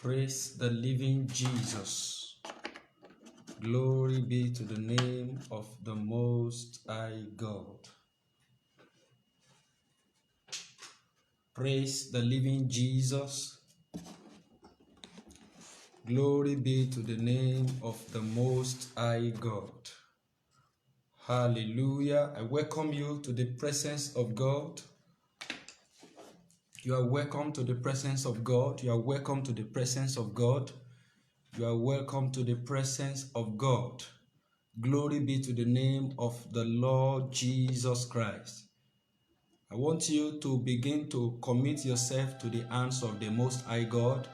Praise the living Jesus. Glory be to the name of the Most High God. Praise the living Jesus. Glory be to the name of the Most High God. Hallelujah. I welcome you to the presence of God. You are welcome to the presence of God. You are welcome to the presence of God. You are welcome to the presence of God. Glory be to the name of the Lord Jesus Christ. I want you to begin to commit yourself to the hands of the Most High God.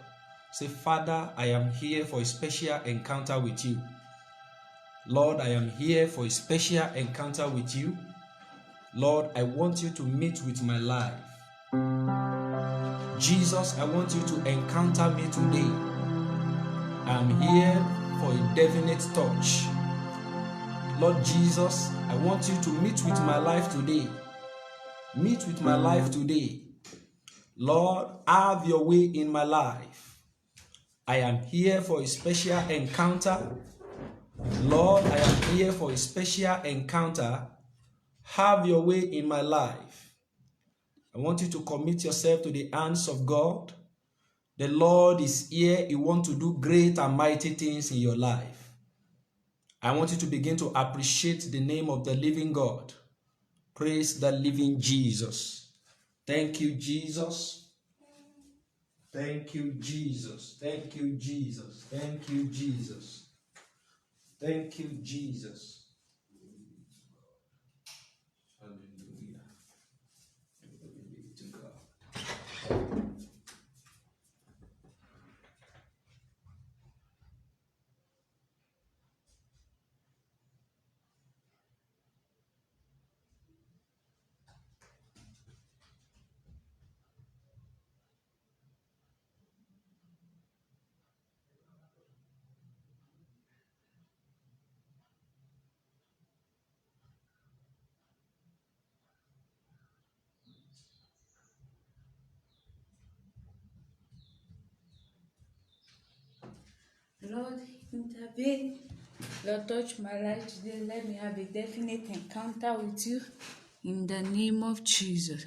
Say, Father, I am here for a special encounter with you. Lord, I am here for a special encounter with you. Lord, I want you to meet with my life. Jesus, I want you to encounter me today. I am here for a definite touch. Lord Jesus, I want you to meet with my life today. Meet with my life today. Lord, have your way in my life. I am here for a special encounter. Lord, I am here for a special encounter. Have your way in my life. I want you to commit yourself to the hands of God. The Lord is here. He wants to do great and mighty things in your life. I want you to begin to appreciate the name of the living God. Praise the living Jesus. Thank you, Jesus. Thank you, Jesus. Thank you, Jesus. Thank you, Jesus. Thank you, Jesus. Hallelujah. Glory be to God. Lord, intervene. Lord, touch my life today. Let me have a definite encounter with you in the name of Jesus.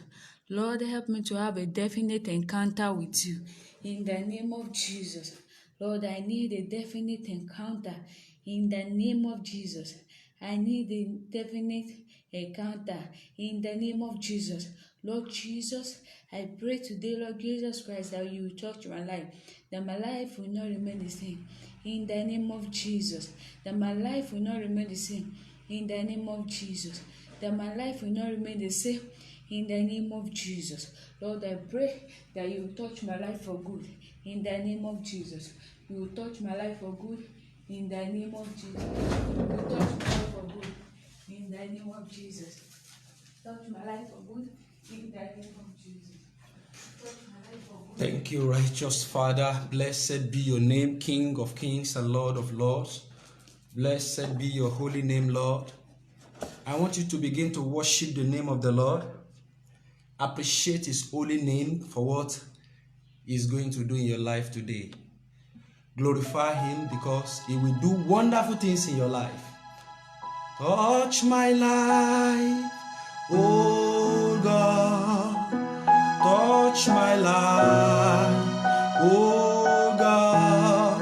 Lord, help me to have a definite encounter with you in the name of Jesus. Lord, I need a definite encounter in the name of Jesus. I need a definite encounter in the name of Jesus. Lord Jesus, I pray today, Lord Jesus Christ, that you will touch my life, that my life will not remain the same. In the name of Jesus, that my life will not remain the same. In the name of Jesus, that my life will not remain the same. In the name of Jesus, Lord, I pray that you will touch my life for good. In the name of Jesus, you will touch my life for good. In the name of Jesus, you will touch my life for good. In the name of Jesus, touch my life for good. In the name of Jesus, touch my life for good. Thank you, righteous Father. Blessed be your name, King of kings and Lord of lords. Blessed be your holy name, Lord. I want you to begin to worship the name of the Lord. Appreciate his holy name for what he's going to do in your life today. Glorify him because he will do wonderful things in your life. Touch my life, oh God. Touch my life, oh God.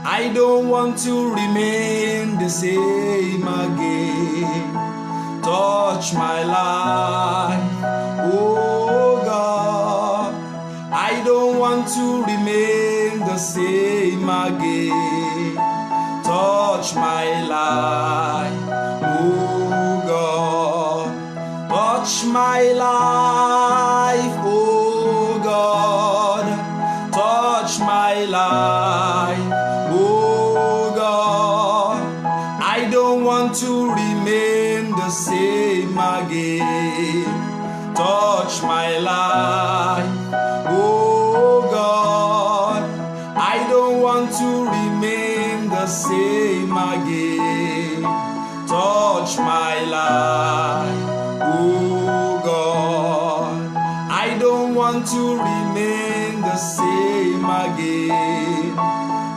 I don't want to remain the same again. Touch my life, oh God. I don't want to remain the same again. Touch my life, oh God. Touch my life, oh God. Touch my life, oh God. I don't want to remain the same again. Touch my life, oh God. I don't want to remain the same again. Touch my life, oh God. I don't want to remain the the same again.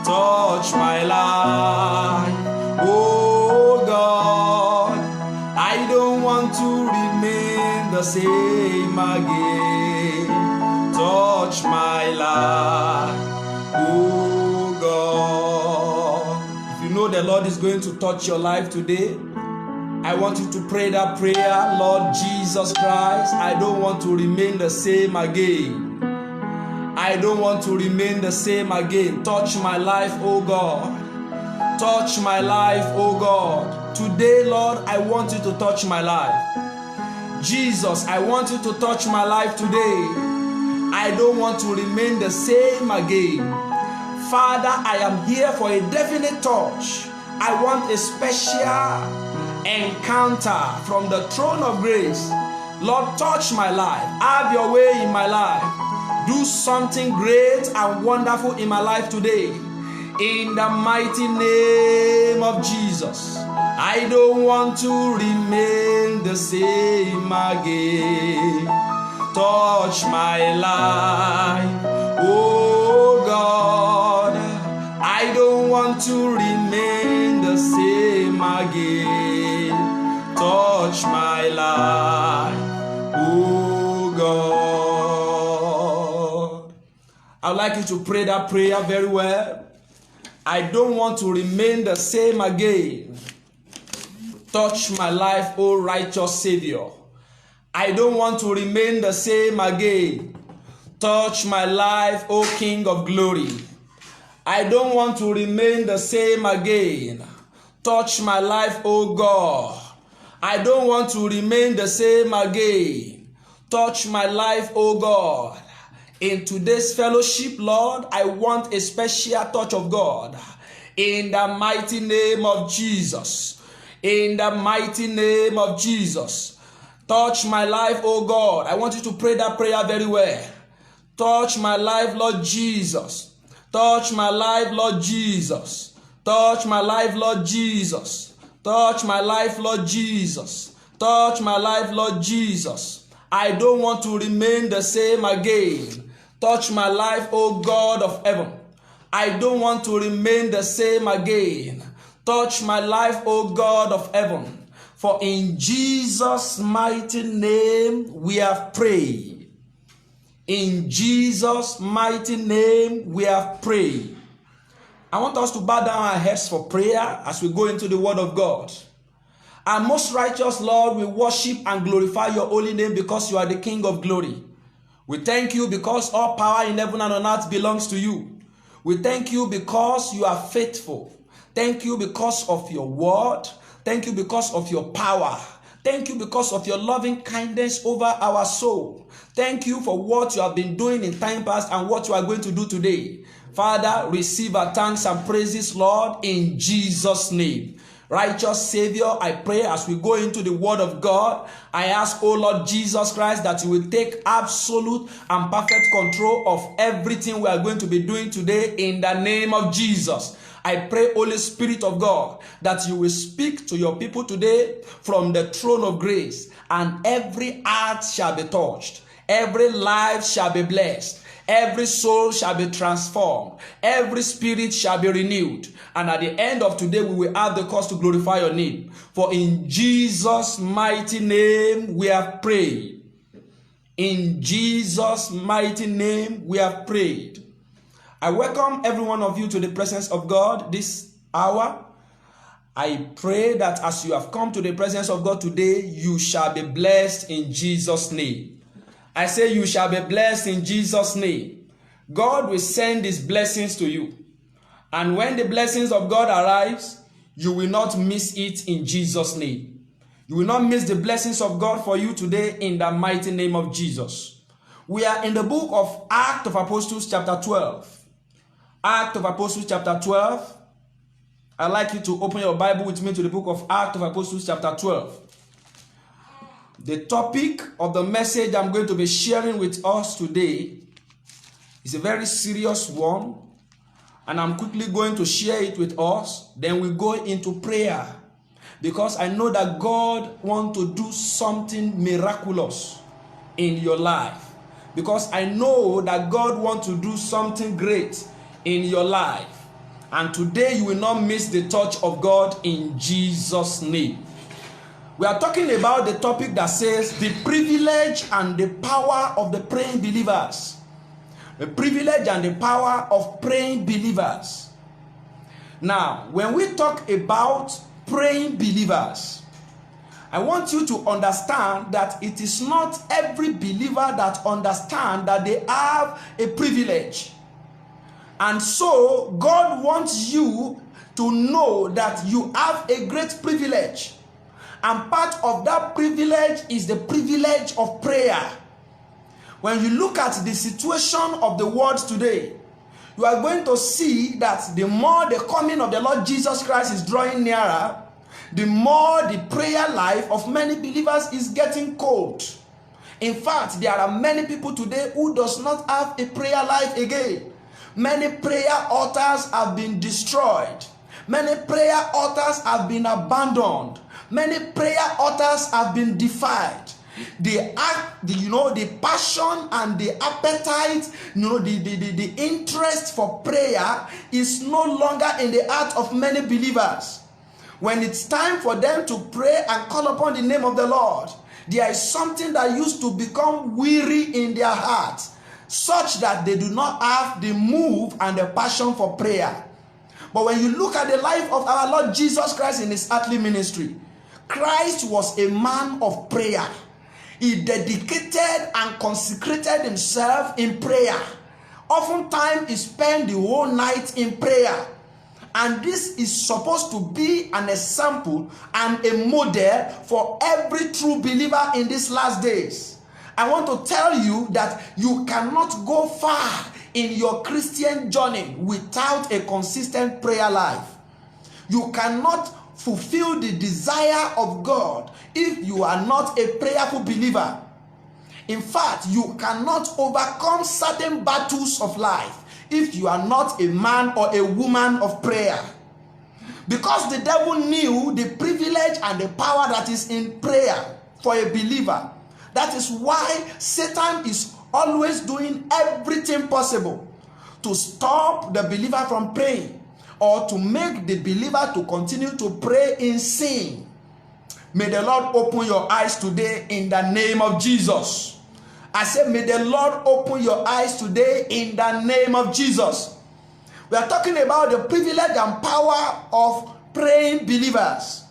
Touch my life, oh God. I don't want to remain the same again. Touch my life, oh God. If you know the Lord is going to touch your life today, I want you to pray that prayer. Lord Jesus Christ, I don't want to remain the same again. I don't want to remain the same again. Touch my life, oh God. Touch my life, oh God. Today, Lord, I want you to touch my life. Jesus, I want you to touch my life today. I don't want to remain the same again. Father, I am here for a definite touch. I want a special encounter from the throne of grace. Lord, touch my life. Have your way in my life. Do something great and wonderful in my life today. In the mighty name of Jesus. I don't want to remain the same again. Touch my life, oh God. I don't want to remain the same again. Touch my life, oh God. I'd like you to pray that prayer very well. I don't want to remain the same again. Touch my life, O righteous Savior. I don't want to remain the same again. Touch my life, O King of glory. I don't want to remain the same again. Touch my life, O God. I don't want to remain the same again. Touch my life, O God. In today's fellowship, Lord, I want a special touch of God. In the mighty name of Jesus. In the mighty name of Jesus. Touch my life, oh God. I want you to pray that prayer very well. Touch my life, Lord Jesus. Touch my life, Lord Jesus. Touch my life, Lord Jesus. Touch my life, Lord Jesus. Touch my life, Lord Jesus. I don't want to remain the same again. Touch my life, O God of heaven. I don't want to remain the same again. Touch my life, O God of heaven. For in Jesus' mighty name we have prayed. In Jesus' mighty name we have prayed. I want us to bow down our heads for prayer as we go into the Word of God. Our most righteous Lord, we worship and glorify your holy name because you are the King of glory. We thank you because all power in heaven and on earth belongs to you. We thank you because you are faithful. Thank you because of your word. Thank you because of your power. Thank you because of your loving kindness over our soul. Thank you for what you have been doing in time past and what you are going to do today. Father, receive our thanks and praises, Lord, in Jesus' name. Righteous Savior, I pray as we go into the Word of God, I ask, oh Lord Jesus Christ, that you will take absolute and perfect control of everything we are going to be doing today in the name of Jesus. I pray, Holy Spirit of God, that you will speak to your people today from the throne of grace, and every heart shall be touched, every life shall be blessed, every soul shall be transformed, every spirit shall be renewed. And at the end of today, we will have the cause to glorify your name. For in Jesus' mighty name we have prayed. In Jesus' mighty name we have prayed. I welcome every one of you to the presence of God this hour. I pray that as you have come to the presence of God today, you shall be blessed in Jesus' name. I say you shall be blessed in Jesus' name. God will send his blessings to you. And when the blessings of God arrives, you will not miss it in Jesus' name. You will not miss the blessings of God for you today in the mighty name of Jesus. We are in the book of Acts of Apostles chapter 12. Acts of Apostles chapter 12. I'd like you to open your Bible with me to the book of Acts of Apostles chapter 12. The topic of the message I'm going to be sharing with us today is a very serious one. And I'm quickly going to share it with us. Then we go into prayer. Because I know that God wants to do something miraculous in your life. because I know that God wants to do something great in your life. And today you will not miss the touch of God in Jesus' name. We are talking about the topic that says the privilege and the power of the praying believers. The privilege and the power of praying believers. Now, when we talk about praying believers, I want you to understand that it is not every believer that understands that they have a privilege. And so, God wants you to know that you have a great privilege. And part of that privilege is the privilege of prayer. When you look at the situation of the world today, you are going to see that the more the coming of the Lord Jesus Christ is drawing nearer, the more the prayer life of many believers is getting cold. In fact, there are many people today who does not have a prayer life again. Many prayer altars have been destroyed. Many prayer altars have been abandoned. Many prayer altars have been defied. The passion and the appetite, the interest for prayer is no longer in the heart of many believers. When it's time for them to pray and call upon the name of the Lord, there is something that used to become weary in their hearts, such that they do not have the move and the passion for prayer. But when you look at the life of our Lord Jesus Christ in his earthly ministry, Christ was a man of prayer. He dedicated and consecrated himself in prayer. Oftentimes he spent the whole night in prayer. And this is supposed to be an example and a model for every true believer in these last days. I want to tell you that you cannot go far in your Christian journey without a consistent prayer life. You cannot fulfill the desire of God if you are not a prayerful believer. In fact, you cannot overcome certain battles of life if you are not a man or a woman of prayer. Because the devil knew the privilege and the power that is in prayer for a believer. That is why Satan is always doing everything possible to stop the believer from praying, or to make the believer to continue to pray in sin. May the Lord open your eyes today in the name of Jesus. I said, may the Lord open your eyes today in the name of Jesus. We are talking about the privilege and power of praying believers.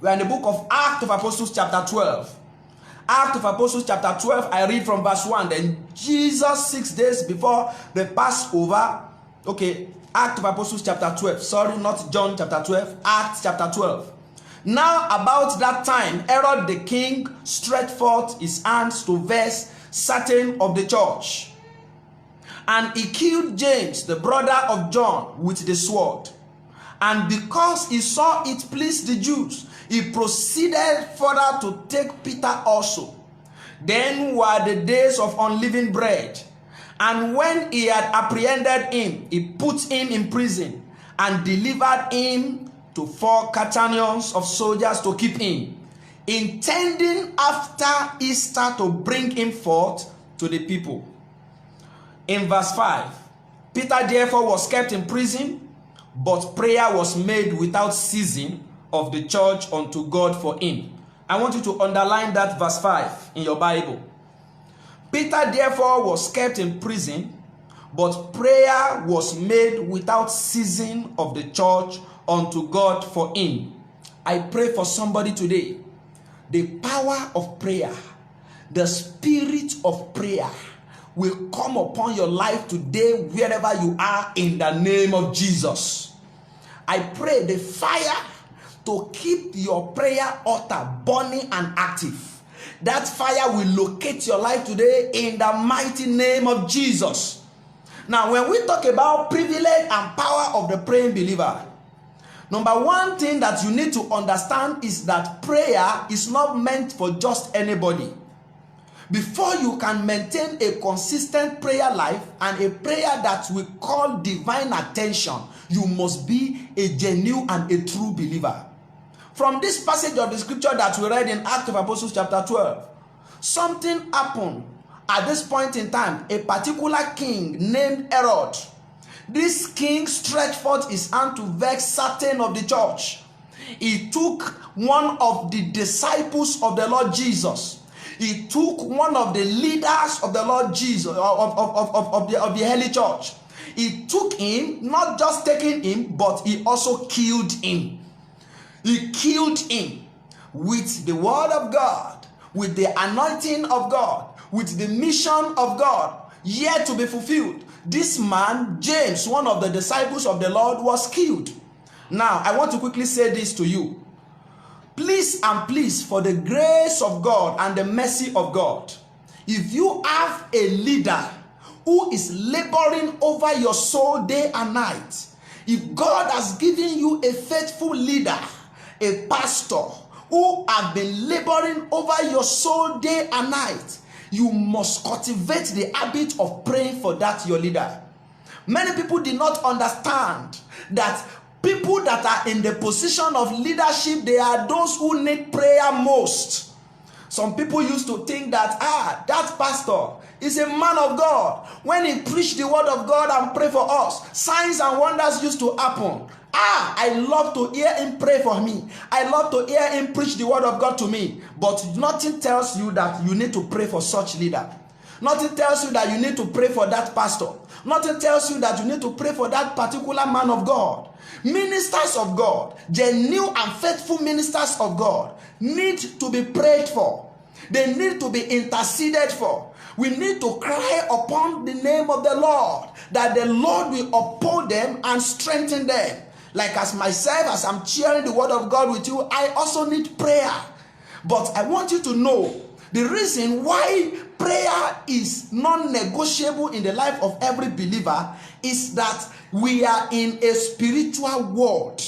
We are in the book of Acts of Apostles chapter 12. Acts of Apostles chapter 12, I read from verse 1. Then Jesus, 6 days before the Passover, Acts of Apostles chapter 12. Sorry, not John chapter 12. Acts chapter 12. Now about that time, Herod the king stretched forth his hands to vex certain of the church. And he killed James, the brother of John, with the sword. And because he saw it pleased the Jews, he proceeded further to take Peter also. Then were the days of unleavened bread. And when he had apprehended him, he put him in prison and delivered him to 4 quaternions of soldiers to keep him, intending after Easter to bring him forth to the people. In verse 5, Peter therefore was kept in prison, but prayer was made without ceasing of the church unto God for him. I want you to underline that verse 5 in your Bible. Peter therefore was kept in prison, but prayer was made without ceasing of the church unto God for him. I pray for somebody today. The power of prayer, the spirit of prayer will come upon your life today wherever you are in the name of Jesus. I pray the fire to keep your prayer altar burning and active. That fire will locate your life today in the mighty name of Jesus. Now, when we talk about privilege and power of the praying believer, number one thing that you need to understand is that prayer is not meant for just anybody. Before you can maintain a consistent prayer life and a prayer that we call divine attention, you must be a genuine and a true believer. From this passage of the scripture that we read in Acts of Apostles chapter 12, something happened at this point in time a particular king named Herod. This king stretched forth his hand to vex certain of the church. He took one of the disciples of the Lord Jesus. He took one of the leaders of the Lord Jesus, of the early church. He took him, not just taking him, but he also killed him. He killed him with the word of God, with the anointing of God, with the mission of God yet to be fulfilled. This man, James, one of the disciples of the Lord, was killed. Now, I want to quickly say this to you. Please and please, for the grace of God and the mercy of God, if you have a leader who is laboring over your soul day and night, if God has given you a faithful leader, a pastor who have been laboring over your soul day and night, you must cultivate the habit of praying for that your leader. Many people did not understand that people that are in the position of leadership, they are those who need prayer most. Some people used to think that, that pastor is a man of God. When he preached the word of God and pray for us, signs and wonders used to happen. I love to hear him pray for me. I love to hear him preach the word of God to me. But nothing tells you that you need to pray for such leader. Nothing tells you that you need to pray for that pastor. Nothing tells you that you need to pray for that particular man of God. Ministers of God, genuine and faithful ministers of God, need to be prayed for. They need to be interceded for. We need to cry upon the name of the Lord, that the Lord will uphold them and strengthen them. Like as myself, as I'm sharing the word of God with you, I also need prayer. But I want you to know the reason why prayer is non-negotiable in the life of every believer is that we are in a spiritual world.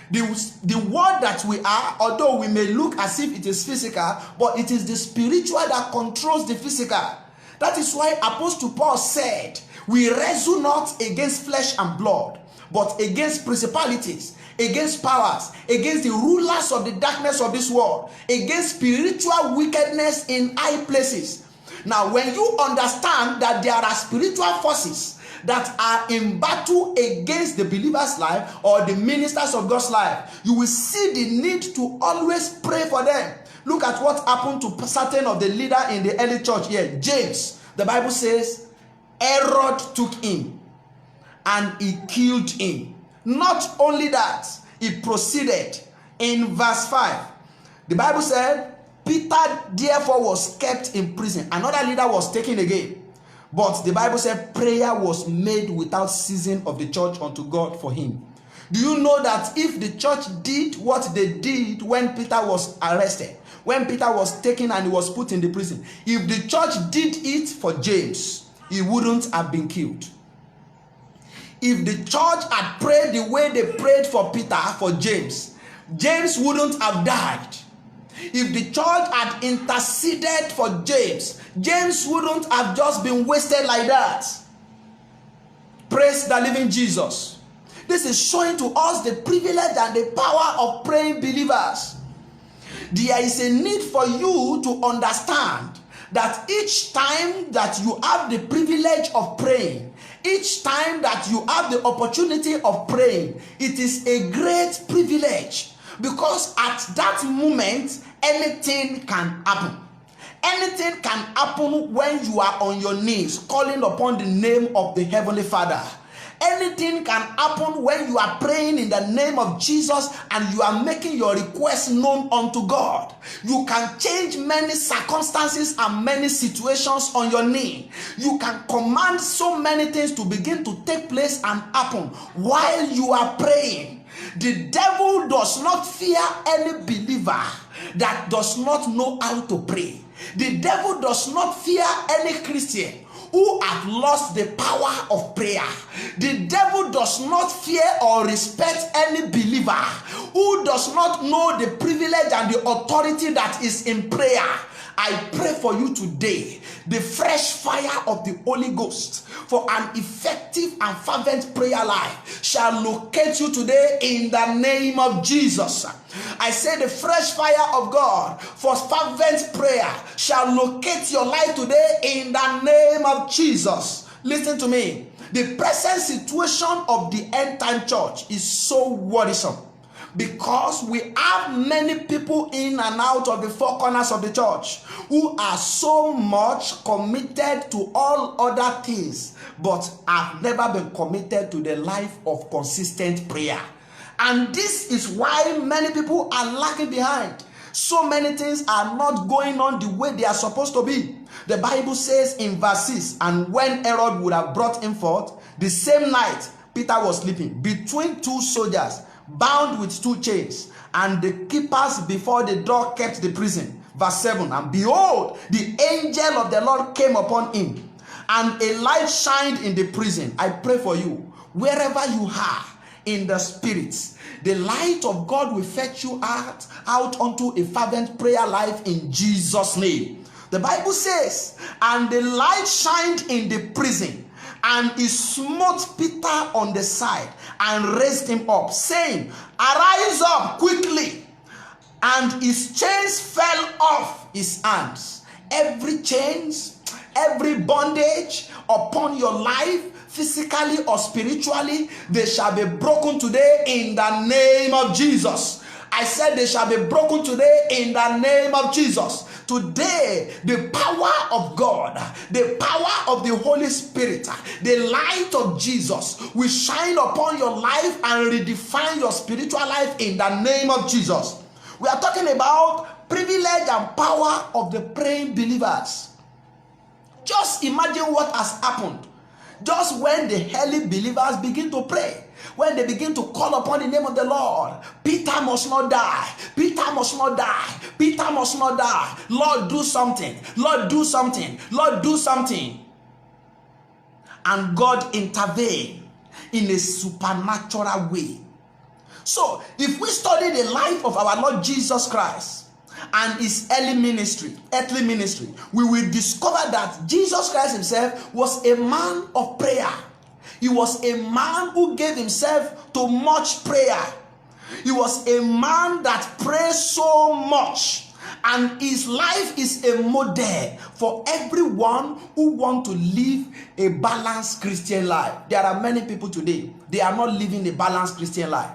The world that we are, although we may look as if it is physical, but it is the spiritual that controls the physical. That is why Apostle Paul said, we wrestle not against flesh and blood, but against principalities, against powers, against the rulers of the darkness of this world, against spiritual wickedness in high places. Now, when you understand that there are spiritual forces that are in battle against the believer's life or the ministers of God's life, you will see the need to always pray for them. Look at what happened to certain of the leader in the early church here. James, the Bible says, Herod took him and he killed him. Not only that, he proceeded in verse 5. The Bible said, Peter therefore was kept in prison. Another leader was taken again. But the Bible said prayer was made without ceasing of the church unto God for him. Do you know that if the church did what they did when Peter was arrested, when Peter was taken and he was put in the prison, if the church did it for James, he wouldn't have been killed. If the church had prayed the way they prayed for Peter, for James, James wouldn't have died. If the church had interceded for James, James wouldn't have just been wasted like that. Praise the living Jesus. This is showing to us the privilege and the power of praying believers. There is a need for you to understand that each time that you have the privilege of praying, each time that you have the opportunity of praying, it is a great privilege, because at that moment, anything can happen. Anything can happen when you are on your knees, calling upon the name of the Heavenly Father. Anything can happen when you are praying in the name of Jesus and you are making your request known unto God. You can change many circumstances and many situations on your knee. You can command so many things to begin to take place and happen while you are praying. The devil does not fear any believer that does not know how to pray. The devil does not fear any Christian who have lost the power of prayer. The devil does not fear or respect any believer who does not know the privilege and the authority that is in prayer. I pray for you today, the fresh fire of the Holy Ghost for an effective and fervent prayer life shall locate you today in the name of Jesus. I say the fresh fire of God for fervent prayer shall locate your life today in the name of Jesus. Listen to me. The present situation of the end time church is so worrisome, because we have many people in and out of the four corners of the church who are so much committed to all other things but have never been committed to the life of consistent prayer. And this is why many people are lagging behind. So many things are not going on the way they are supposed to be. The Bible says in verse 6, and when Herod would have brought him forth, the same night Peter was sleeping between two soldiers, bound with two chains, and the keepers before the door kept the prison. Verse 7, and behold, the angel of the Lord came upon him, and a light shined in the prison. I pray for you, wherever you are in the spirits, the light of God will fetch you out onto a fervent prayer life in Jesus' name. The Bible says, and the light shined in the prison, and he smote Peter on the side and raised him up, saying, arise up quickly. And his chains fell off his hands. Every chains, every bondage upon your life, physically or spiritually, they shall be broken today in the name of Jesus. I said they shall be broken today in the name of Jesus. Today, the power of God, the power of the Holy Spirit, the light of Jesus will shine upon your life and redefine your spiritual life in the name of Jesus. We are talking about privilege and power of the praying believers. Just imagine what has happened just when the early believers begin to pray. When they begin to call upon the name of the Lord, Peter must not die. Peter must not die. Peter must not die. Lord, do something. Lord, do something. Lord, do something. And God intervened in a supernatural way. So, if we study the life of our Lord Jesus Christ and his earthly ministry, we will discover that Jesus Christ himself was a man of prayer. He was a man who gave himself to much prayer. He was a man that prays so much. And his life is a model for everyone who wants to live a balanced Christian life. There are many people today, they are not living a balanced Christian life.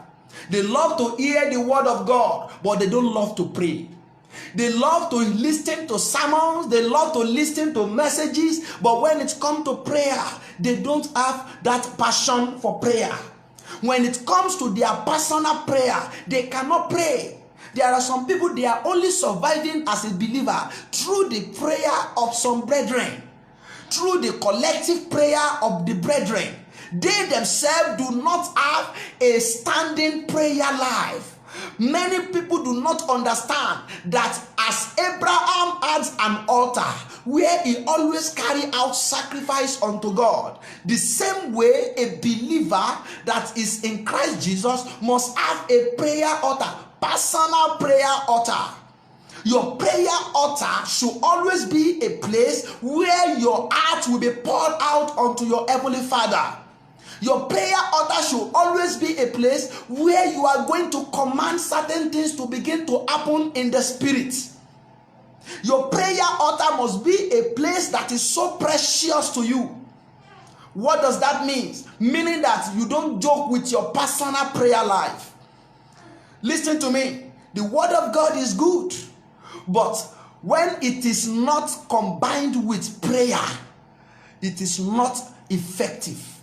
They love to hear the word of God, but they don't love to pray. They love to listen to sermons, they love to listen to messages, but when it comes to prayer, they don't have that passion for prayer. When it comes to their personal prayer, they cannot pray. There are some people, they are only surviving as a believer through the prayer of some brethren, through the collective prayer of the brethren. They themselves do not have a standing prayer life. Many people do not understand that as Abraham had an altar where he always carried out sacrifice unto God, the same way a believer that is in Christ Jesus must have a prayer altar, personal prayer altar. Your prayer altar should always be a place where your heart will be poured out unto your Heavenly Father. Your prayer altar should always be a place where you are going to command certain things to begin to happen in the spirit. Your prayer altar must be a place that is so precious to you. What does that mean? Meaning that you don't joke with your personal prayer life. Listen to me. The word of God is good, but when it is not combined with prayer, it is not effective.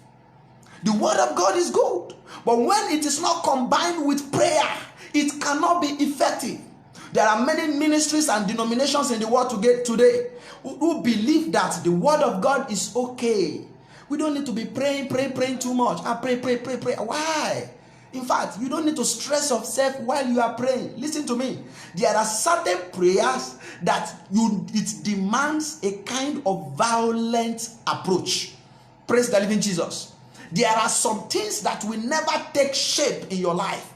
The word of God is good, but when it is not combined with prayer, it cannot be effective. There are many ministries and denominations in the world today who believe that the word of God is okay. We don't need to be praying too much. I pray. Why? In fact, you don't need to stress yourself while you are praying. Listen to me. There are certain prayers that it demands a kind of violent approach. Praise the living Jesus. There are some things that will never take shape in your life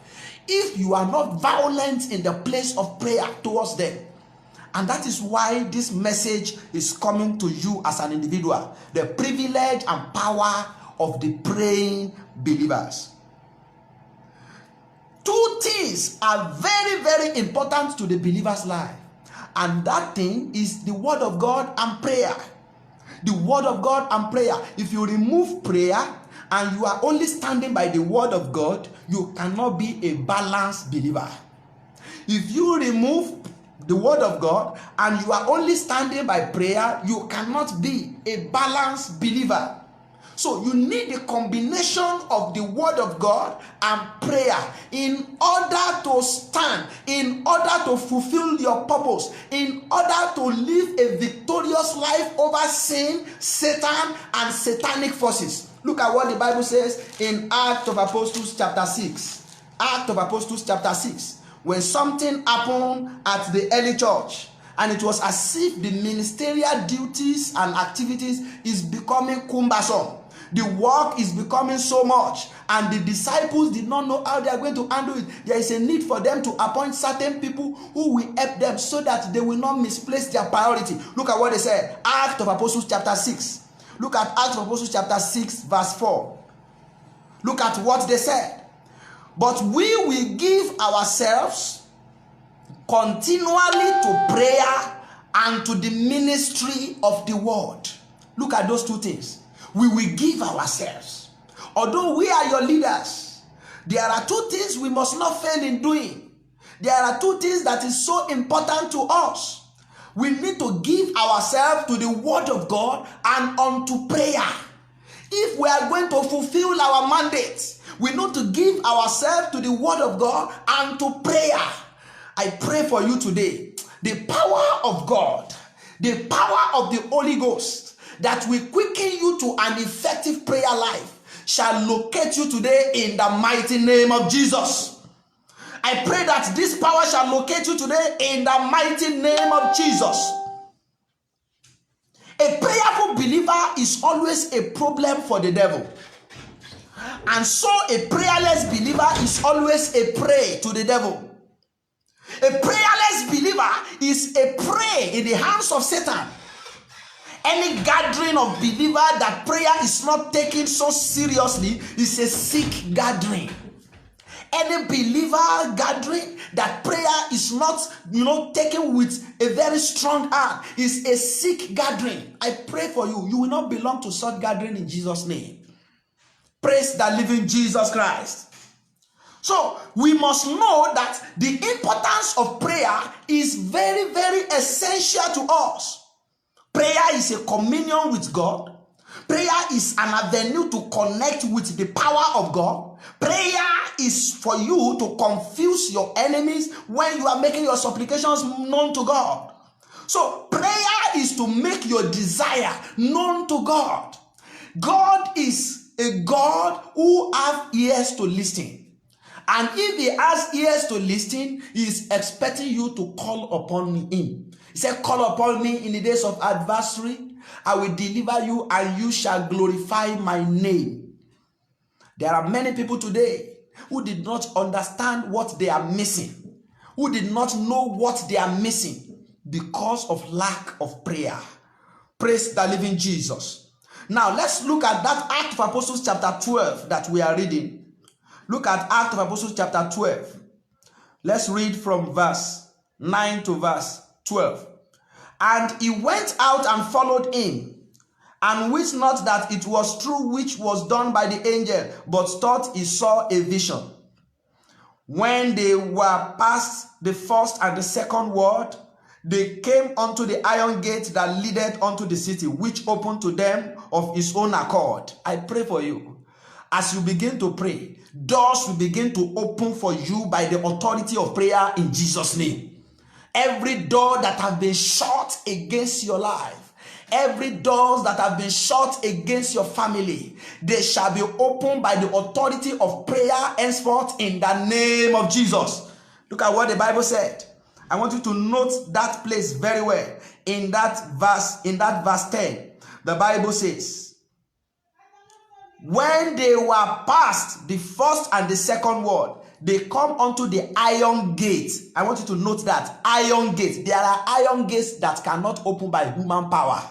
if you are not violent in the place of prayer towards them. And that is why this message is coming to you as an individual. The privilege and power of the praying believers. Two things are very, very important to the believer's life. And that thing is the word of God and prayer. The word of God and prayer. If you remove prayer and you are only standing by the word of God, you cannot be a balanced believer. If you remove the word of God and you are only standing by prayer, you cannot be a balanced believer. So you need a combination of the word of God and prayer in order to stand, in order to fulfill your purpose, in order to live a victorious life over sin, Satan, and satanic forces. Look at what the Bible says in Acts of Apostles chapter 6. Acts of Apostles chapter 6. When something happened at the early church, and it was as if the ministerial duties and activities is becoming cumbersome. The work is becoming so much, and the disciples did not know how they are going to handle it. There is a need for them to appoint certain people who will help them so that they will not misplace their priority. Look at what they said. Acts of Apostles chapter 6. Look at Acts of Apostles chapter 6 verse 4. Look at what they said. But we will give ourselves continually to prayer and to the ministry of the word. Look at those two things. We will give ourselves. Although we are your leaders, there are two things we must not fail in doing. There are two things that is so important to us. We need to give ourselves to the word of God and unto prayer. If we are going to fulfill our mandate, we need to give ourselves to the word of God and to prayer. I pray for you today, the power of God, the power of the Holy Ghost, that will quicken you to an effective prayer life, shall locate you today in the mighty name of Jesus. I pray that this power shall locate you today in the mighty name of Jesus. A prayerful believer is always a problem for the devil. And so a prayerless believer is always a prey to the devil. A prayerless believer is a prey in the hands of Satan. Any gathering of believer that prayer is not taken so seriously is a sick gathering. Any believer gathering that prayer is not, taken with a very strong heart is a sick gathering. I pray for you. You will not belong to such gathering in Jesus' name. Praise the living Jesus Christ. So we must know that the importance of prayer is very, very essential to us. Prayer is a communion with God. Prayer is an avenue to connect with the power of God. Prayer is for you to confuse your enemies when you are making your supplications known to God. So prayer is to make your desire known to God. God is a God who has ears to listen. And if he has ears to listen, he is expecting you to call upon him. He said, call upon me in the days of adversary. I will deliver you and you shall glorify my name. There are many people today who did not understand what they are missing, who did not know what they are missing because of lack of prayer. Praise the living Jesus. Now let's look at that Act of Apostles chapter 12 that we are reading. Look at Act of Apostles chapter 12. Let's read from verse 9 to verse 12. And he went out and followed him, and wist not that it was true which was done by the angel, but thought he saw a vision. When they were past the first and the second ward, they came unto the iron gate that leadeth unto the city, which opened to them of his own accord. I pray for you. As you begin to pray, doors will begin to open for you by the authority of prayer in Jesus' name. Every door that has been shut against your life, Every doors that have been shut against your family, they shall be opened by the authority of prayer henceforth in the name of Jesus. Look at what the Bible said. I want you to note that place very well. In that verse 10, the Bible says, when they were past the first and the second word, they come unto the iron gate. I want you to note that iron gate. There are iron gates that cannot open by human power.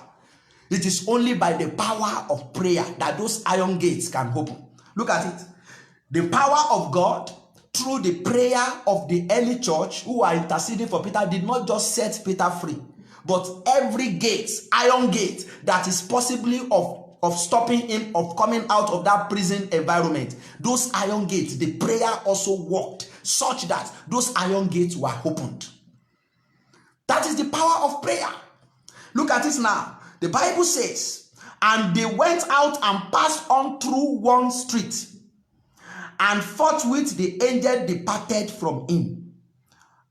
It is only by the power of prayer that those iron gates can open. Look at it. The power of God through the prayer of the early church who are interceding for Peter did not just set Peter free, but every gate, iron gate, that is possibly of stopping him of coming out of that prison environment, those iron gates, the prayer also worked such that those iron gates were opened. That is the power of prayer. Look at it now. The Bible says, and they went out and passed on through one street, and forthwith the angel departed from him.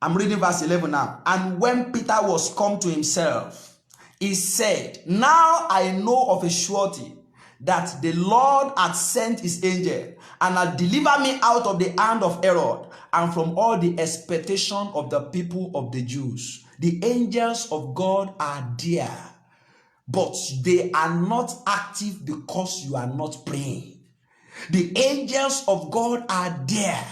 I'm reading verse 11 now. And when Peter was come to himself, he said, now I know of a surety that the Lord had sent his angel and had delivered me out of the hand of Herod and from all the expectation of the people of the Jews. The angels of God are there, but they are not active because you are not praying. The angels of God are there.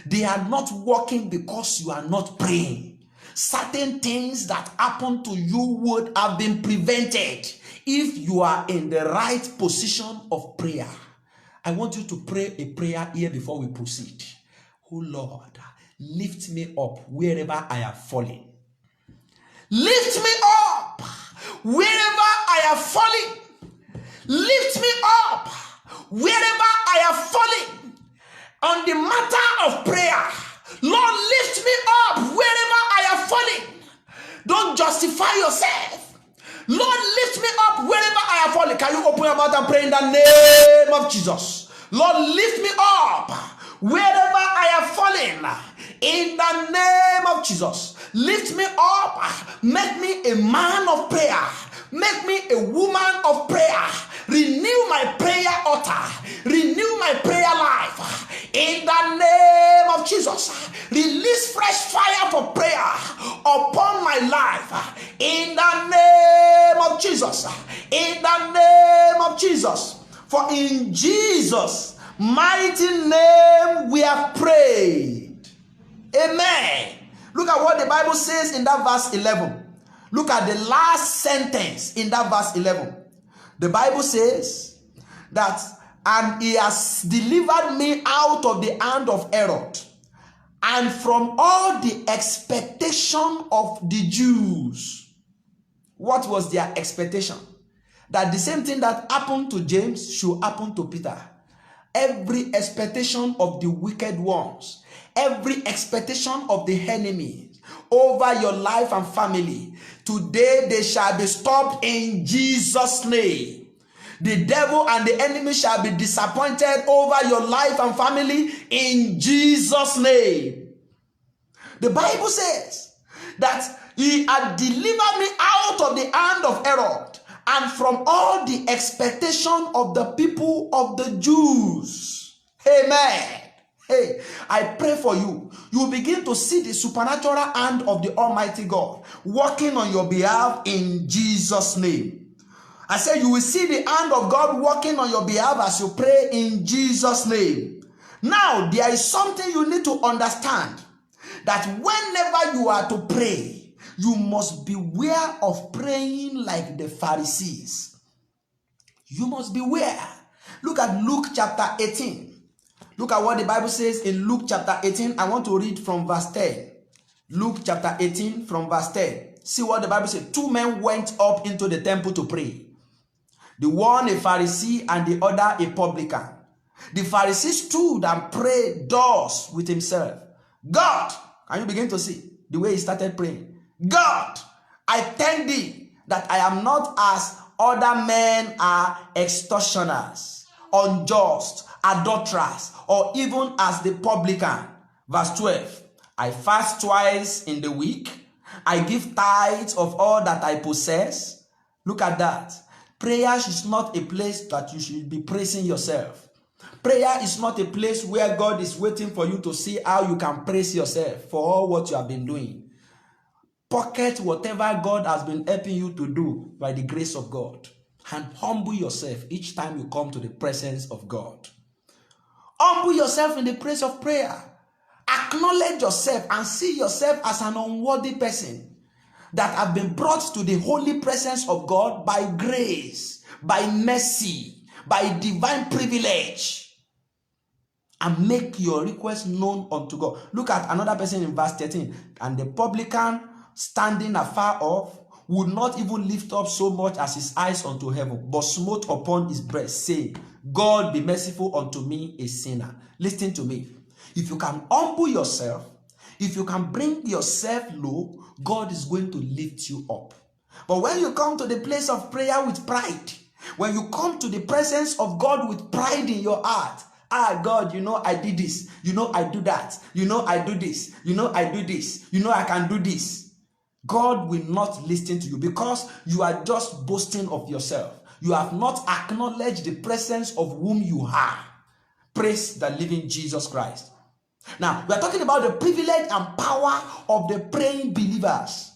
They are not working because you are not praying. Certain things that happen to you would have been prevented if you are in the right position of prayer. I want you to pray a prayer here before we proceed. Oh Lord, lift me up wherever I have fallen. Lift me up wherever I have fallen. Lift me up wherever I have fallen on the matter of prayer. Lord, lift me up wherever I have fallen. Don't justify yourself. Lord, lift me up wherever I have fallen. Can you open your mouth and pray in the name of Jesus? Lord, lift me up wherever I have fallen in the name of Jesus. Lift me up. Make me a man of prayer. Make me a woman of prayer. Renew my prayer altar. Renew my prayer life. In the name of Jesus. Release fresh fire for prayer upon my life. In the name of Jesus. In the name of Jesus. For in Jesus' mighty name we have prayed. Amen. Look at what the Bible says in that verse 11. Look at the last sentence in that verse 11. The Bible says that, and he has delivered me out of the hand of Herod and from all the expectation of the Jews. What was their expectation? That the same thing that happened to James should happen to Peter. Every expectation of the wicked ones, every expectation of the enemy over your life and family, today they shall be stopped in Jesus' name. The devil and the enemy shall be disappointed over your life and family in Jesus' name. The Bible says that he had delivered me out of the hand of Herod and from all the expectation of the people of the Jews. Amen. Hey, I pray for you. You will begin to see the supernatural hand of the Almighty God working on your behalf in Jesus' name. I said you will see the hand of God working on your behalf as you pray in Jesus' name. Now, there is something you need to understand, that whenever you are to pray, you must beware of praying like the Pharisees. You must beware. Look at Luke chapter 18. Look at what the Bible says in Luke chapter 18. I want to read from verse 10. Luke chapter 18 from verse 10. See what the Bible says. Two men went up into the temple to pray. The one a Pharisee and the other a publican. The Pharisee stood and prayed thus with himself. God, can you begin to see the way he started praying? God, I thank thee that I am not as other men are, extortioners, unjust, adulterers, or even as the publican. Verse 12. I fast twice in the week. I give tithes of all that I possess. Look at that. Prayer is not a place that you should be praising yourself. Prayer is not a place where God is waiting for you to see how you can praise yourself for all what you have been doing. Pocket whatever God has been helping you to do by the grace of God, and humble yourself each time you come to the presence of God. Humble yourself in the place of prayer. Acknowledge yourself and see yourself as an unworthy person that have been brought to the holy presence of God by grace, by mercy, by divine privilege, and make your request known unto God. Look at another person in verse 13. And the publican, standing afar off, would not even lift up so much as his eyes unto heaven, but smote upon his breast, saying, God be merciful unto me, a sinner. Listen to me. If you can humble yourself, if you can bring yourself low, God is going to lift you up. But when you come to the place of prayer with pride, when you come to the presence of God with pride in your heart, God, you know I did this, you know I do that, you know I do this, you know I do this, you know I can do this, God will not listen to you because you are just boasting of yourself. You have not acknowledged the presence of whom you are. Praise the living Jesus Christ. Now, we are talking about the privilege and power of the praying believers.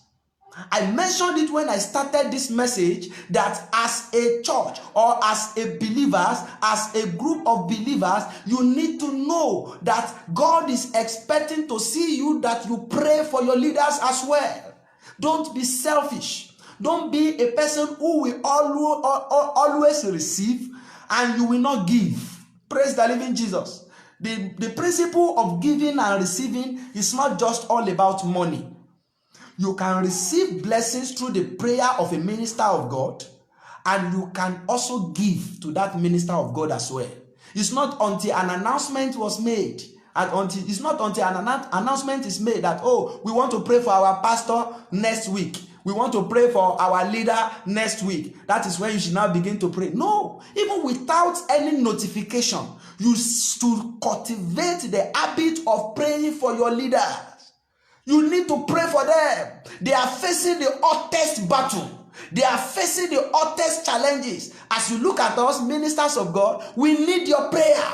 I mentioned it when I started this message that as a church or as a believers, as a group of believers, you need to know that God is expecting to see you that you pray for your leaders as well. Don't be selfish. Don't be a person who will always receive and you will not give. Praise the living Jesus. The principle of giving and receiving is not just all about money. You can receive blessings through the prayer of a minister of God, and you can also give to that minister of God as well. It's not until an announcement was made, it's not until an announcement is made that, oh, we want to pray for our pastor next week. We want to pray for our leader next week. That is when you should now begin to pray. No, even without any notification, you should cultivate the habit of praying for your leaders. You need to pray for them. They are facing the hottest battle. They are facing the hottest challenges. As you look at us, ministers of God, we need your prayer.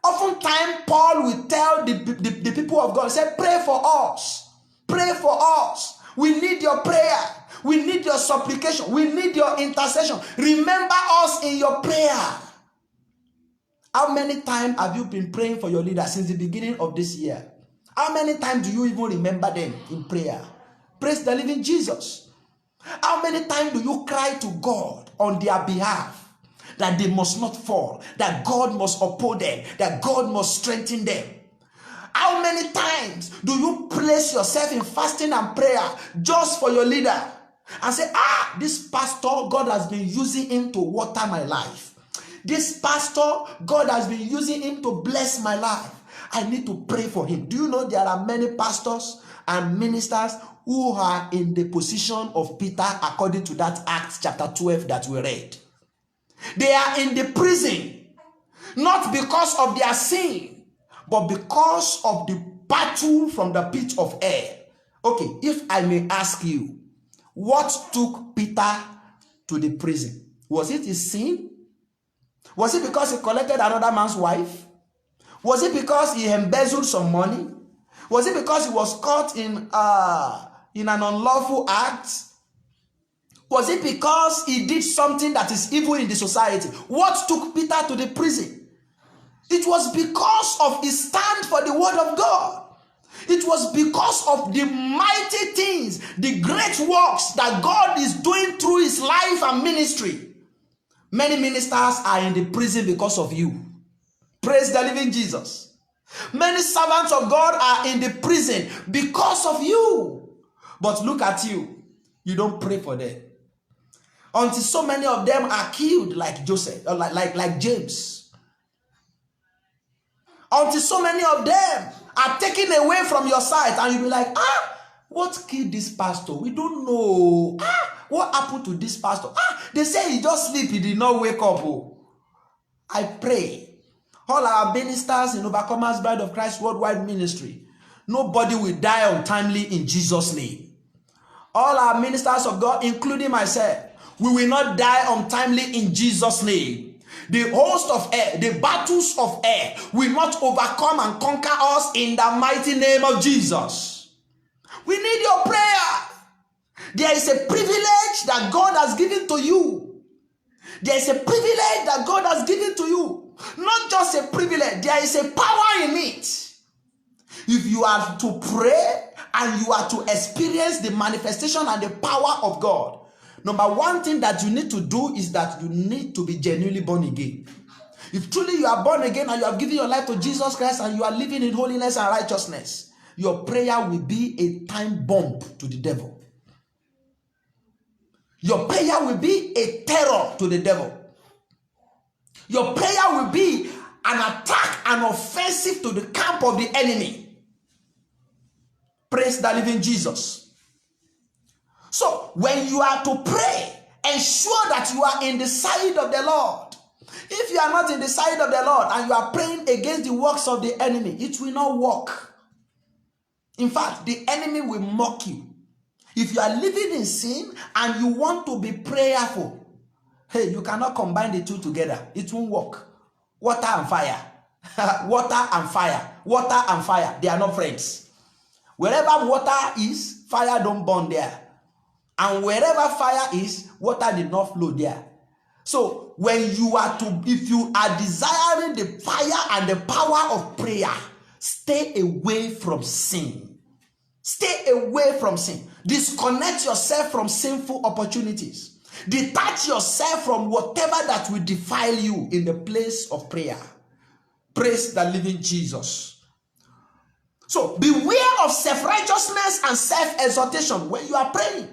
Oftentimes, Paul will tell the people of God, say, pray for us. Pray for us. We need your prayer. We need your supplication. We need your intercession. Remember us in your prayer. How many times have you been praying for your leader since the beginning of this year? How many times do you even remember them in prayer? Praise the living Jesus. How many times do you cry to God on their behalf that they must not fall, that God must uphold them, that God must strengthen them? How many times do you place yourself in fasting and prayer just for your leader and say, this pastor, God has been using him to water my life. This pastor, God has been using him to bless my life. I need to pray for him. Do you know there are many pastors and ministers who are in the position of Peter according to that Acts chapter 12 that we read? They are in the prison, not because of their sin, but because of the battle from the pit of hell. Okay, if I may ask you, what took Peter to the prison? Was it his sin? Was it because he collected another man's wife? Was it because he embezzled some money? Was it because he was caught in an unlawful act? Was it because he did something that is evil in the society? What took Peter to the prison? It was because of his stand for the word of God. It was because of the mighty things, the great works that God is doing through his life and ministry. Many ministers are in the prison because of you. Praise the living Jesus. Many servants of God are in the prison because of you. But look at you. You don't pray for them. Until so many of them are killed like Joseph, or like James. Until so many of them are taken away from your sight and you'll be like, what killed this pastor? We don't know. What happened to this pastor? They say he just sleep, he did not wake up. I pray all our ministers in Overcomers Bride of Christ Worldwide Ministry, nobody will die untimely in Jesus' name. All our ministers of God, including myself, We will not die untimely in Jesus' name. The host of air, the battles of air will not overcome and conquer us in the mighty name of Jesus. We need your prayer. There is a privilege that God has given to you. There is a privilege that God has given to you. Not just a privilege, there is a power in it. If you are to pray and you are to experience the manifestation and the power of God, number one thing that you need to do is that you need to be genuinely born again. If truly you are born again and you have given your life to Jesus Christ and you are living in holiness and righteousness, your prayer will be a time bomb to the devil. Your prayer will be a terror to the devil. Your prayer will be an attack, an offensive to the camp of the enemy. Praise the living Jesus. So when you are to pray, ensure that you are in the side of the Lord. If you are not in the side of the Lord and you are praying against the works of the enemy, it will not work. In fact, the enemy will mock you. If you are living in sin and you want to be prayerful, hey, you cannot combine the two together. It won't work. Water and fire. Water and fire. Water and fire. They are not friends. Wherever water is, fire don't burn there. And wherever fire is, water did not flow there. So when you are to, if you are desiring the fire and the power of prayer, stay away from sin. Stay away from sin. Disconnect yourself from sinful opportunities. Detach yourself from whatever that will defile you in the place of prayer. Praise the living Jesus. So beware of self-righteousness and self-exaltation when you are praying,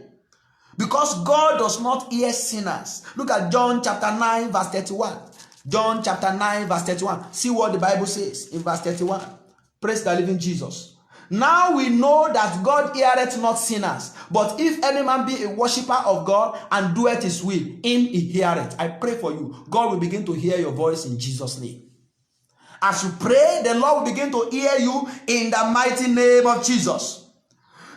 because God does not hear sinners. Look at John chapter 9 verse 31. John chapter 9 verse 31. See what the Bible says in verse 31. Praise the living Jesus. Now we know that God heareth not sinners, but if any man be a worshipper of God and doeth his will, him he heareth. I pray for you. God will begin to hear your voice in Jesus' name. As you pray, the Lord will begin to hear you in the mighty name of Jesus.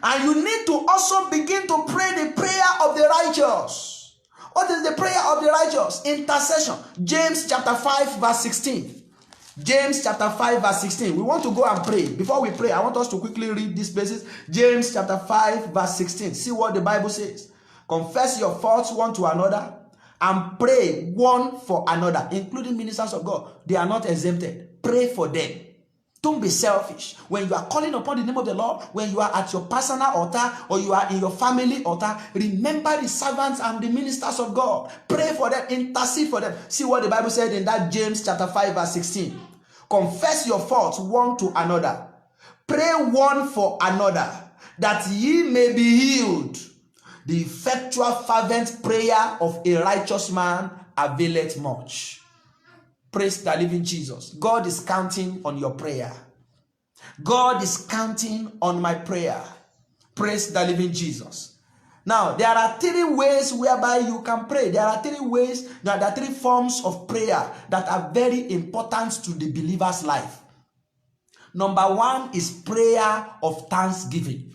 And you need to also begin to pray the prayer of the righteous. What is the prayer of the righteous? Intercession. James chapter 5 verse 16. James chapter 5 verse 16. We want to go and pray. Before we pray, I want us to quickly read these places. James chapter 5 verse 16. See what the Bible says. Confess your faults one to another and pray one for another, including ministers of God. They are not exempted. Pray for them. Don't be selfish. When you are calling upon the name of the Lord, when you are at your personal altar or you are in your family altar, remember the servants and the ministers of God. Pray for them. Intercede for them. See what the Bible said in that James chapter 5 verse 16. Confess your faults one to another. Pray one for another, that ye may be healed. The effectual fervent prayer of a righteous man availeth much. Praise the living Jesus. God is counting on your prayer. God is counting on my prayer. Praise the living Jesus. Now, there are three ways whereby you can pray. There are three ways, there are three forms of prayer that are very important to the believer's life. Number one is prayer of thanksgiving.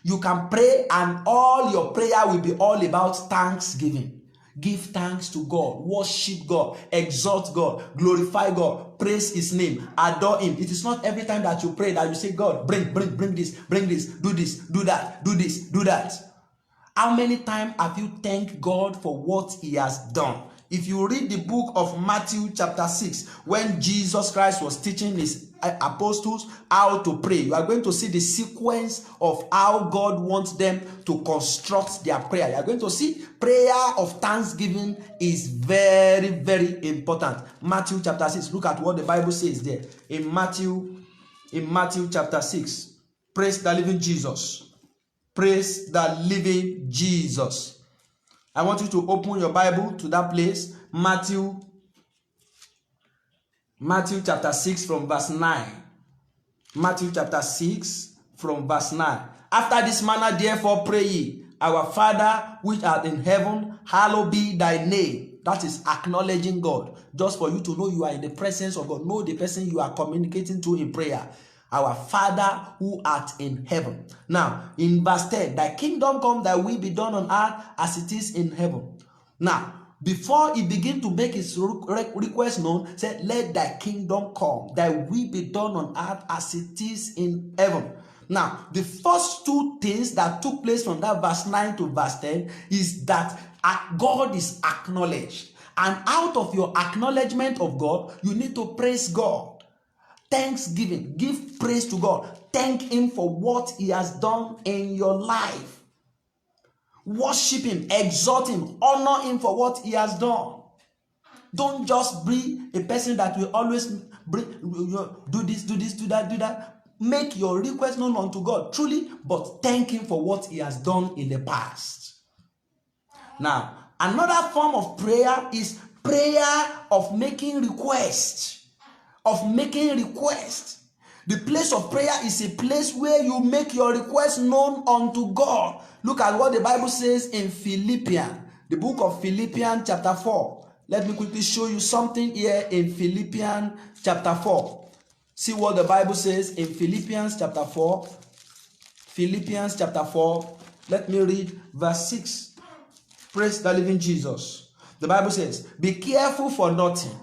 You can pray and all your prayer will be all about thanksgiving. Give thanks to God, worship God, exalt God, glorify God, praise his name, adore him. It is not every time that you pray that you say, God, bring this, do this, do that, do this, do that. How many times have you thanked God for what he has done? If you read the book of Matthew chapter 6, when Jesus Christ was teaching his apostles how to pray, you are going to see the sequence of how God wants them to construct their prayer. You are going to see prayer of thanksgiving is very, very important. Matthew chapter 6, look at what the Bible says there. In Matthew chapter 6, praise the living Jesus. Praise the living Jesus. I want you to open your Bible to that place. Matthew chapter 6 from verse 9. Matthew chapter 6 from verse 9. After this manner, therefore, pray ye, our Father which art in heaven, hallowed be thy name. That is acknowledging God. Just for you to know you are in the presence of God. Know the person you are communicating to in prayer. our Father who art in heaven. Now, in verse 10, thy kingdom come, thy will be done on earth as it is in heaven. Now, before he begin to make his request known, say, let thy kingdom come, thy will be done on earth as it is in heaven. Now, the first two things that took place from that verse 9 to verse 10 is that God is acknowledged. And out of your acknowledgement of God, you need to praise God. Thanksgiving, give praise to God. Thank him for what he has done in your life. Worship him, exalt him, honor him for what he has done. Don't just be a person that will always do this, do that. Make your request known unto God truly, but thank him for what he has done in the past. Now, another form of prayer is prayer of making requests. The place of prayer is a place where you make your request known unto God. Look at what the Bible says in Philippians, the book of Philippians chapter 4. Let me quickly show you something here in Philippians chapter 4. See what the Bible says in Philippians chapter 4. Philippians chapter 4. Let me read verse 6. Praise the living Jesus. The Bible says, be careful for nothing,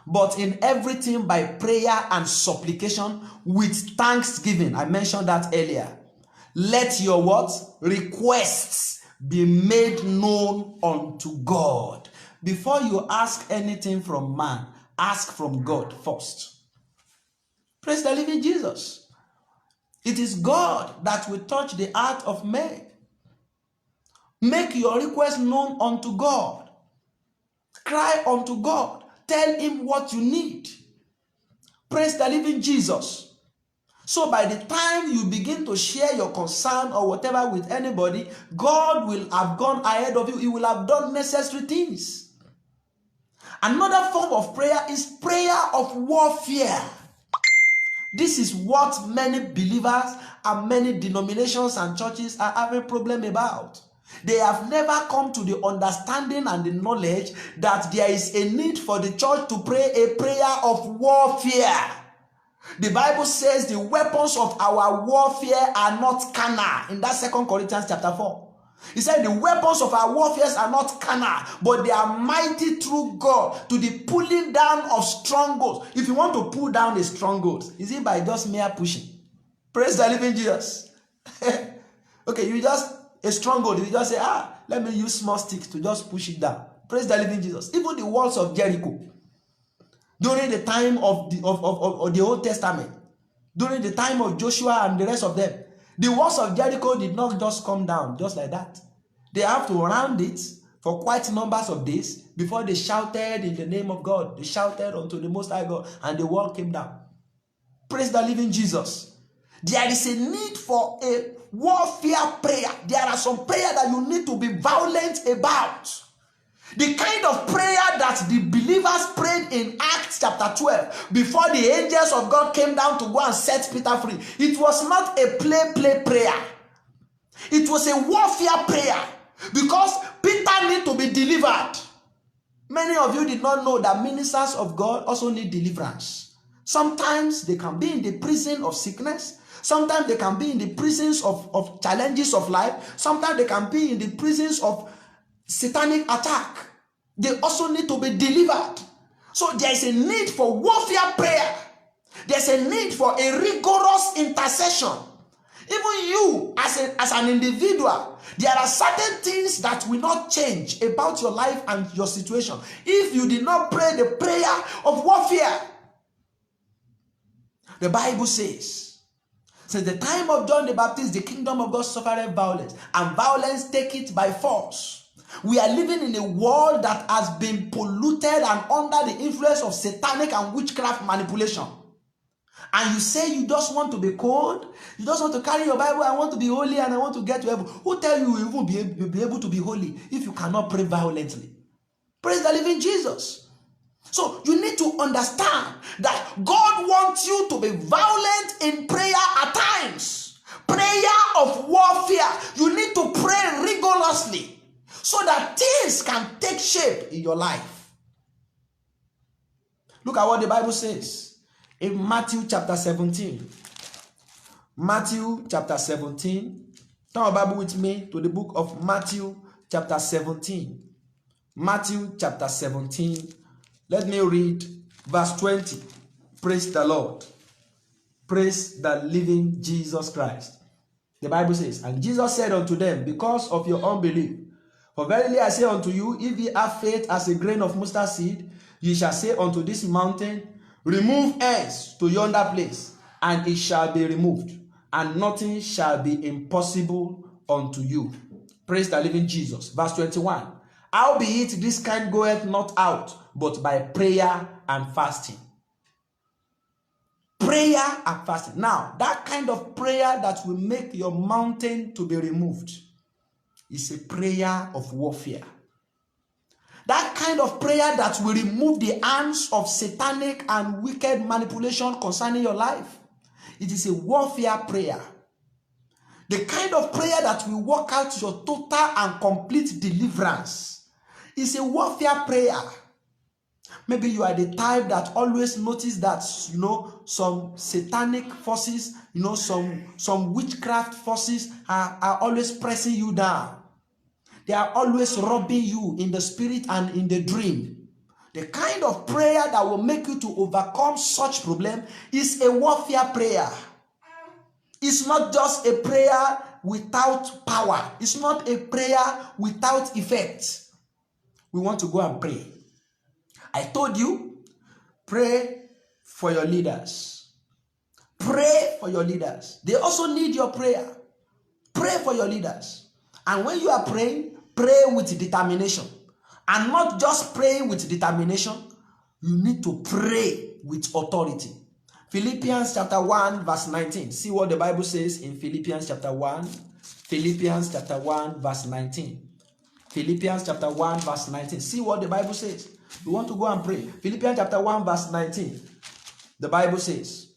but in everything by prayer and supplication with thanksgiving. I mentioned that earlier. Let your what? Requests be made known unto God. Before you ask anything from man, ask from God first. Praise the living Jesus. It is God that will touch the heart of man. Make your request known unto God. Cry unto God. Tell him what you need. Praise the living Jesus. So by the time you begin to share your concern or whatever with anybody, God will have gone ahead of you. He will have done necessary things. Another form of prayer is prayer of warfare. This is what many believers and many denominations and churches are having a problem about. They have never come to the understanding and the knowledge that there is a need for the church to pray a prayer of warfare. The Bible says the weapons of our warfare are not carnal. In that 2 Corinthians chapter 4. He said the weapons of our warfare are not carnal, but they are mighty through God to the pulling down of strongholds. If you want to pull down a stronghold, is it by just mere pushing? Praise the living Jesus. Okay, you just a stronghold, you just say, let me use small sticks to just push it down. Praise the living Jesus. Even the walls of Jericho, during the time of the Old Testament, during the time of Joshua and the rest of them, the walls of Jericho did not just come down just like that. They have to round it for quite numbers of days before they shouted in the name of God. They shouted unto the Most High God and the wall came down. Praise the living Jesus. There is a need for a warfare prayer. There are some prayer that you need to be violent about. The kind of prayer that the believers prayed in Acts chapter 12 before the angels of God came down to go and set Peter free. It was not a play prayer. It was a warfare prayer because Peter needed to be delivered. Many of you did not know that ministers of God also need deliverance. Sometimes they can be in the prison of sickness. Sometimes they can be in the prisons of challenges of life. Sometimes they can be in the prisons of satanic attack. They also need to be delivered. So there is a need for warfare prayer. There's a need for a rigorous intercession. Even you as an individual, there are certain things that will not change about your life and your situation if you did not pray the prayer of warfare. The Bible says, since the time of John the Baptist, the kingdom of God suffered violence, and violence take it by force. We are living in a world that has been polluted and under the influence of satanic and witchcraft manipulation. And you say you just want to be cold, you just want to carry your Bible, I want to be holy and I want to get to heaven. Who tell you you won't be able to be holy if you cannot pray violently? Praise the living Jesus. So you need to understand that God wants you to be violent in prayer at times. Prayer of warfare. You need to pray rigorously so that things can take shape in your life. Look at what the Bible says in Matthew chapter 17. Matthew chapter 17. Turn your Bible with me to the book of Matthew chapter 17. Matthew chapter 17. Let me read verse 20. Praise the Lord. Praise the living Jesus Christ. The Bible says, and Jesus said unto them, because of your unbelief, for verily I say unto you, if ye have faith as a grain of mustard seed, ye shall say unto this mountain, remove hence to yonder place, and it shall be removed, and nothing shall be impossible unto you. Praise the living Jesus. Verse 21. Howbeit this kind goeth not out, but by prayer and fasting. Prayer and fasting. Now, that kind of prayer that will make your mountain to be removed is a prayer of warfare. That kind of prayer that will remove the hands of satanic and wicked manipulation concerning your life. It is a warfare prayer. The kind of prayer that will work out your total and complete deliverance is a warfare prayer. Maybe you are the type that always notice that, some satanic forces, some witchcraft forces are always pressing you down. They are always robbing you in the spirit and in the dream. The kind of prayer that will make you to overcome such problem is a warfare prayer. It's not just a prayer without power. It's not a prayer without effect. We want to go and pray. I told you, pray for your leaders. Pray for your leaders. They also need your prayer. Pray for your leaders. And when you are praying, pray with determination. And not just pray with determination, you need to pray with authority. Philippians chapter 1 verse 19. See what the Bible says in Philippians chapter 1. Philippians chapter 1 verse 19. Philippians chapter 1 verse 19. See what the Bible says. We want to go and pray. Philippians chapter 1 verse 19. The Bible says,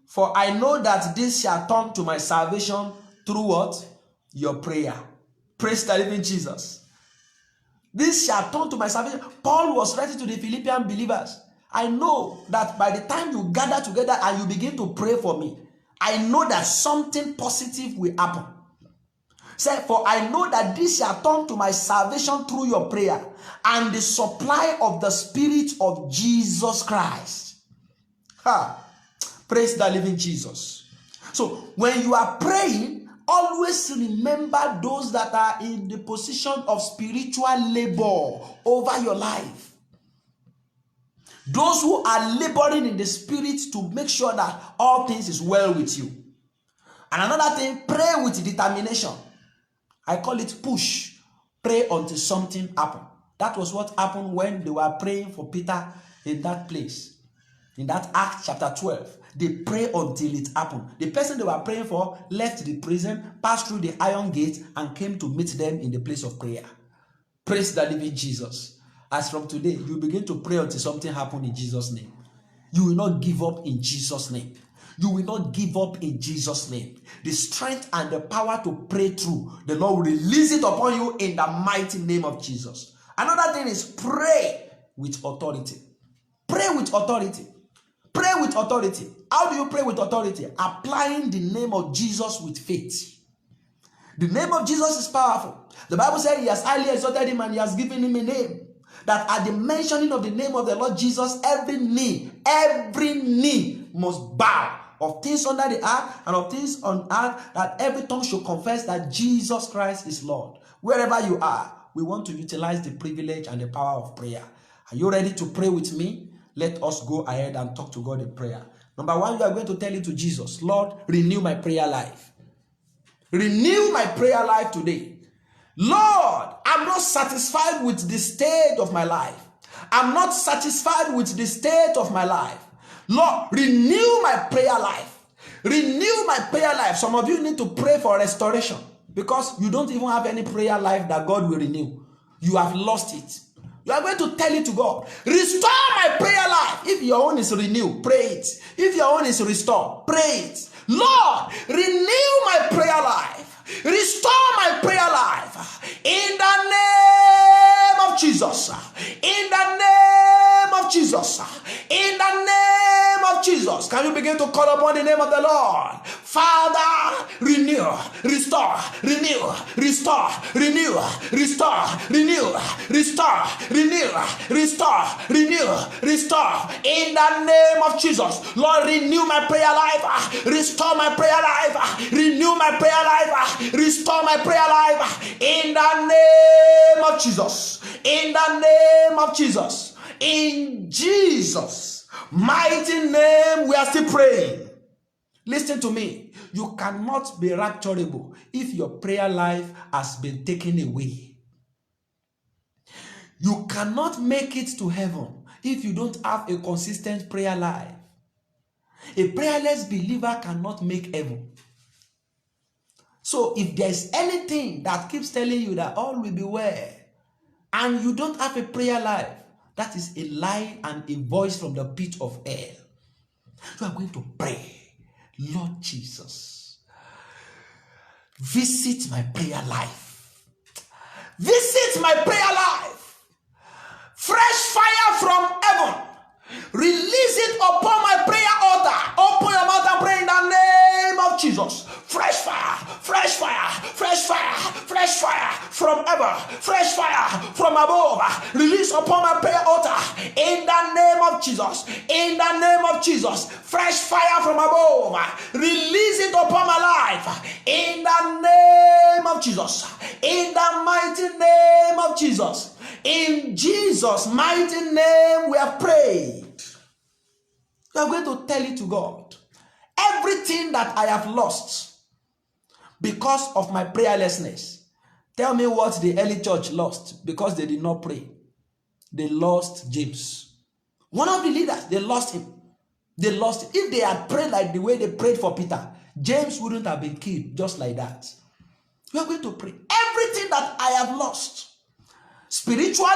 for I know that this shall turn to my salvation through what? Your prayer. Praise the living Jesus. This shall turn to my salvation. Paul was writing to the Philippian believers. I know that by the time you gather together and you begin to pray for me, I know that something positive will happen. Say, for I know that this shall turn to my salvation through your prayer and the supply of the Spirit of Jesus Christ. Praise the living Jesus. So when you are praying, always remember those that are in the position of spiritual labor over your life. Those who are laboring in the spirit to make sure that all things is well with you. And another thing, pray with determination. I call it push. Pray until something happens. That was what happened when they were praying for Peter in that place. In that Acts chapter 12. They pray until it happened. The person they were praying for left the prison, passed through the iron gate, and came to meet them in the place of prayer. Praise the living Jesus. As from today, you begin to pray until something happens in Jesus' name. You will not give up in Jesus' name. You will not give up in Jesus' name. The strength and the power to pray through, the Lord will release it upon you in the mighty name of Jesus. Another thing is pray with authority. Pray with authority. Pray with authority. How do you pray with authority? Applying the name of Jesus with faith. The name of Jesus is powerful. The Bible says he has highly exalted him and he has given him a name. That at the mentioning of the name of the Lord Jesus, every knee must bow, of things under the earth and of things on earth, that every tongue should confess that Jesus Christ is Lord. Wherever you are, we want to utilize the privilege and the power of prayer. Are you ready to pray with me? Let us go ahead and talk to God in prayer. Number one, you are going to tell it to Jesus. Lord, renew my prayer life. Renew my prayer life today. Lord, I'm not satisfied with the state of my life. I'm not satisfied with the state of my life. Lord, renew my prayer life. Renew my prayer life. Some of you need to pray for restoration because you don't even have any prayer life that God will renew. You have lost it. You are going to tell it to God. Restore my prayer life. If your own is renewed, pray it. If your own is restored, pray it. Lord, renew my prayer life. Restore my prayer life. In the name of Jesus. In the name of Jesus. In the name of Jesus. Can you begin to call upon the name of the Lord? Father, renew, restore, renew, restore, renew, restore, renew, restore, renew, restore, renew, restore. In the name of Jesus, Lord, renew my prayer life, restore my prayer life, renew my prayer life, restore my prayer life. In the name of Jesus, in the name of Jesus, in Jesus' mighty name, we are still praying. Listen to me. You cannot be rapturable if your prayer life has been taken away. You cannot make it to heaven if you don't have a consistent prayer life. A prayerless believer cannot make heaven. So if there's anything that keeps telling you that all will be well, and you don't have a prayer life, that is a lie and a voice from the pit of hell. You are going to pray, Lord Jesus, visit my prayer life. Visit my prayer life. Fresh fire from heaven. Release it upon my prayer altar. Open your mouth and pray in the name of Jesus. Fresh fire, fresh fire, fresh fire, fresh fire from heaven, fresh fire from above. Release upon my prayer altar in the name of Jesus. In the name of Jesus, fresh fire from above. Release it upon my life in the name of Jesus. In the mighty name of Jesus. In Jesus' mighty name we have prayed. You are going to tell it to God. Everything that I have lost because of my prayerlessness. Tell me what the early church lost because they did not pray. They lost James. One of the leaders, they lost him. They lost him. If they had prayed like the way they prayed for Peter, James wouldn't have been killed just like that. We are going to pray. Everything that I have lost, spiritually,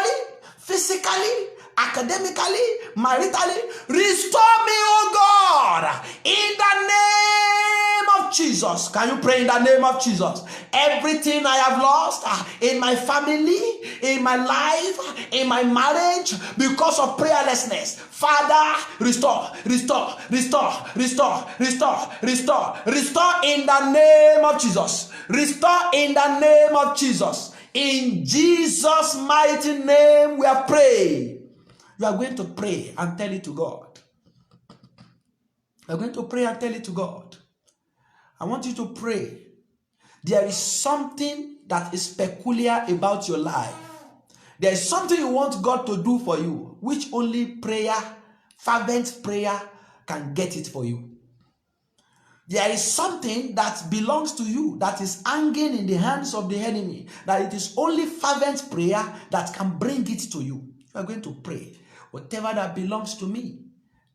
physically, academically, maritally, restore me, oh God, in the name of Jesus. Can you pray in the name of Jesus? Everything I have lost in my family, in my life, in my marriage, because of prayerlessness, Father, restore, restore, restore, restore, restore, restore, restore in the name of Jesus. Restore in the name of Jesus. In Jesus' mighty name we are praying. You are going to pray and tell it to God. You are going to pray and tell it to God. I want you to pray. There is something that is peculiar about your life. There is something you want God to do for you, which only prayer, fervent prayer, can get it for you. There is something that belongs to you that is hanging in the hands of the enemy, that it is only fervent prayer that can bring it to you. You are going to pray. Whatever that belongs to me.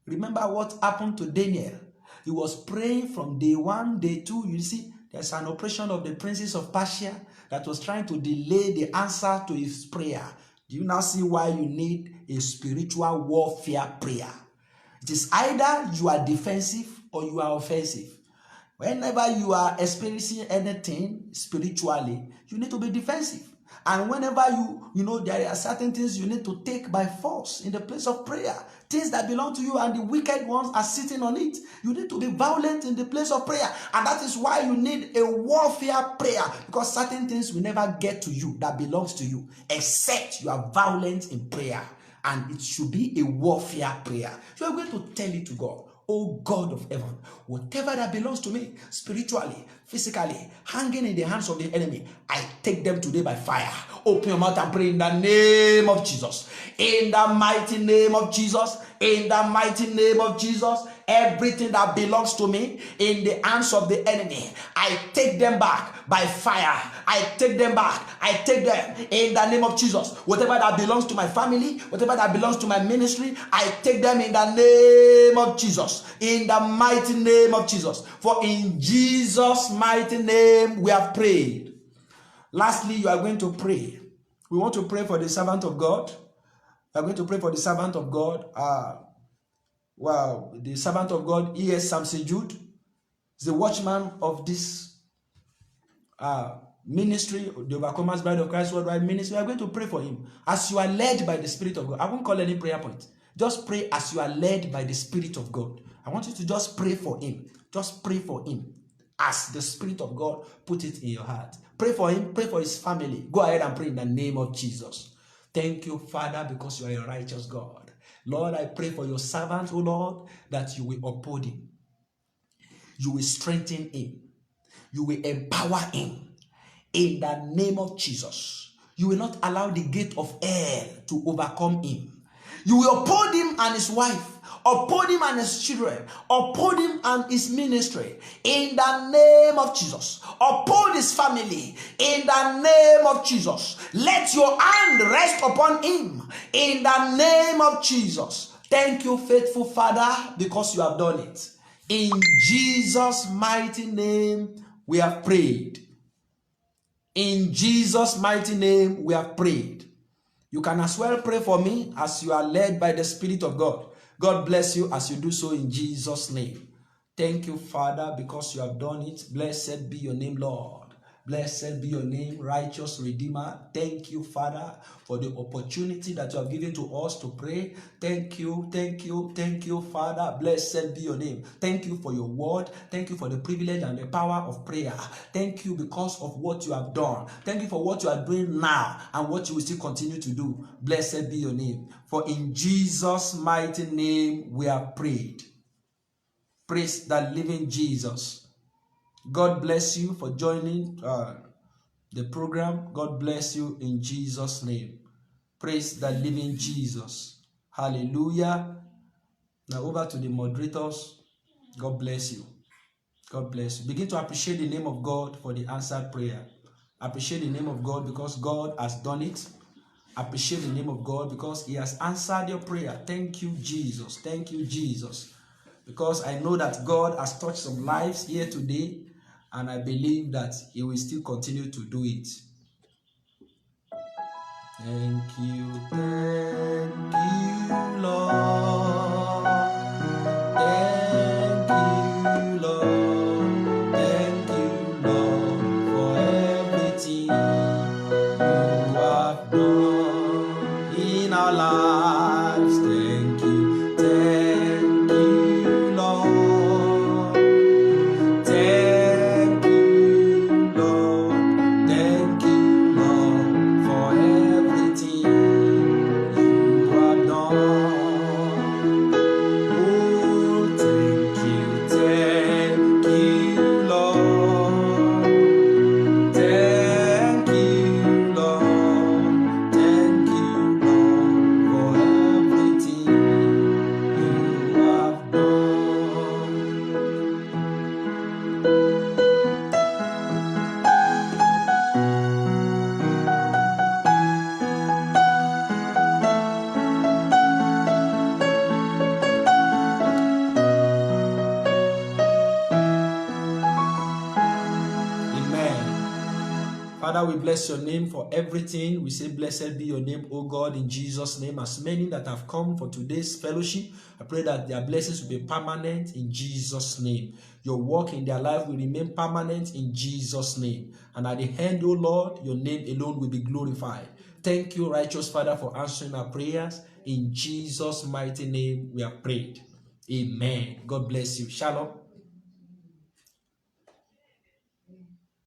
Remember what happened to Daniel. He was praying from day 1, day 2. You see, there's an operation of the princes of Persia that was trying to delay the answer to his prayer. Do you now see why you need a spiritual warfare prayer? It is either you are defensive or you are offensive. Whenever you are experiencing anything spiritually, you need to be defensive. And whenever you know there are certain things you need to take by force in the place of prayer, things that belong to you and the wicked ones are sitting on it, you need to be violent in the place of prayer. And that is why you need a warfare prayer, because certain things will never get to you that belongs to you except you are violent in prayer. And it should be a warfare prayer. You are going to tell it to God. Oh God of heaven, whatever that belongs to me, spiritually, physically, hanging in the hands of the enemy, I take them today by fire. Open your mouth and pray in the name of Jesus. In the mighty name of Jesus. In the mighty name of Jesus. Everything that belongs to me in the hands of the enemy, I take them back by fire. I take them back. I take them in the name of Jesus. Whatever that belongs to my family, whatever that belongs to my ministry, I take them in the name of Jesus. In the mighty name of Jesus. For in Jesus' mighty name we have prayed. Lastly, you are going to pray. We want to pray for the servant of God. We are going to pray for the servant of God. The servant of God, E.S. Samson Jude, is the watchman of this ministry, the Overcomers Bride of Christ Worldwide Ministry. We are going to pray for him as you are led by the Spirit of God. I won't call any prayer point. Just pray as you are led by the Spirit of God. I want you to just pray for him. Just pray for him. as the Spirit of God put it in your heart. Pray for him, pray for his family. Go ahead and pray in the name of Jesus. Thank you, Father, because you are a righteous God. Lord, I pray for your servant, oh Lord, that you will uphold him. You will strengthen him. You will empower him. In the name of Jesus. You will not allow the gate of hell to overcome him. You will uphold him and his wife, uphold him and his children, uphold him and his ministry. In the name of Jesus. Uphold his family. In the name of Jesus. Let your hand rest upon him. In the name of Jesus. Thank you, faithful Father, because you have done it. In Jesus' mighty name, we have prayed. In Jesus' mighty name, we have prayed. You can as well pray for me as you are led by the Spirit of God. God bless you as you do so in Jesus' name. Thank you, Father, because you have done it. Blessed be your name, Lord. Blessed be your name, righteous Redeemer. Thank you, Father, for the opportunity that you have given to us to pray. Thank you, thank you, thank you, Father. Blessed be your name. Thank you for your word. Thank you for the privilege and the power of prayer. Thank you because of what you have done. Thank you for what you are doing now and what you will still continue to do. Blessed be your name. For in Jesus' mighty name we have prayed. Praise the living Jesus. God bless you for joining the program. God bless you in Jesus' name. Praise the living Jesus. Hallelujah. Now over to the moderators. God bless you. God bless you. Begin to appreciate the name of God for the answered prayer. Appreciate the name of God because God has done it. Appreciate the name of God because he has answered your prayer. Thank you, Jesus. Thank you, Jesus. Because I know that God has touched some lives here today, and I believe that he will still continue to do it. Thank you, Lord. Thank you, Lord. Thank you, Lord, for everything you have done in our lives. Thank you, Lord. Thank you, Lord. Thank you, Lord, for everything you have done. Oh, thank you, Lord. Thank you, Lord. Thank you, Lord, for everything you have done. Amen. Father, we bless your name for everything. We say, blessed be your name, O God, in Jesus' name. As many that have come for today's fellowship, I pray that their blessings will be permanent in Jesus' name. Your work in their life will remain permanent in Jesus' name. And at the end, O Lord, your name alone will be glorified. Thank you, righteous Father, for answering our prayers. In Jesus' mighty name, we have prayed. Amen. God bless you. Shalom.